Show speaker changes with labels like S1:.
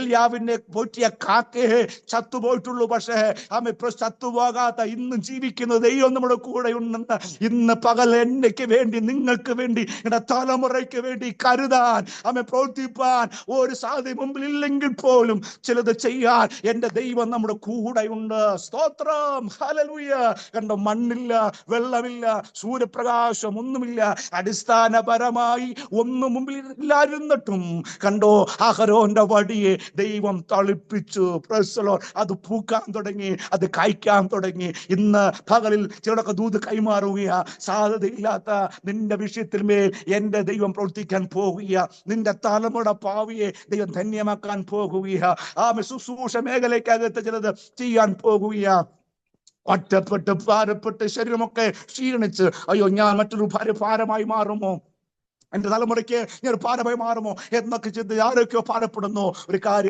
S1: ഏലിയാവിനെ പോറ്റിയ കാക്കയെ ചത്തുപോയിട്ടുള്ളൂ. പക്ഷേ ചത്തുപോകാത്ത ഇന്നും ജീവിക്കുന്ന ദൈവം നമ്മുടെ കൂടെ ഉണ്ടെന്ന് ഇന്ന് പകൽ എന്നയ്ക്ക് വേണ്ടി, നിങ്ങൾക്ക് വേണ്ടി, എന്റെ തലമുറയ്ക്ക് വേണ്ടി കരുതാൻ, പ്രവർത്തിപ്പാൻ ഒരു സാധ്യത മുമ്പിൽ ഇല്ലെങ്കിൽ പോലും ചിലത് ചെയ്യാൻ എന്റെ ദൈവം നമ്മുടെ കൂടെയുണ്ട്. സ്തോത്രം, ഹല്ലേലൂയ. കണ്ടോ, മണ്ണില്ല, വെള്ളമില്ല, സൂര്യപ്രകാശം ഒന്നുമില്ല, അടിസ്ഥാനപരമായി ഒന്നും മുമ്പിൽ ഇല്ലായിരുന്നിട്ടും കണ്ടോ, അഹരോന്റെ വടിയെ ദൈവം തളിപ്പിച്ചു. അത് പൂക്കാൻ തുടങ്ങി, അത് കായ്ക്കാൻ തുടങ്ങി. ഇന്ന് പകലിൽ ചിലടൊക്കെ ദൂത് കൈമാറുകയാ. സാധ്യതയില്ലാത്ത നിന്റെ വിഷയത്തിൽ മേൽ എന്റെ ദൈവം പ്രവർത്തിക്കാൻ പോകുക. നിന്റെ തലമുറ ഭാവിയെ ദൈവം ധന്യമാക്കാൻ പോകുക. ശുശ്രൂഷ മേഖലയ്ക്കകത്ത് ചിലത് ചെയ്യാൻ പോകുക. ഒറ്റപ്പെട്ട് ഭാരപ്പെട്ട് ശരീരമൊക്കെ ക്ഷീണിച്ച്, അയ്യോ ഞാൻ മറ്റൊരു ഭാരമായി മാറുമോ, എന്റെ തലമുറയ്ക്ക് ഞാൻ ഭാരമായി മാറുമോ എന്നൊക്കെ ചിന്ത ആരൊക്കെയോ ഭാരപ്പെടുന്നു. ഒരു കാര്യം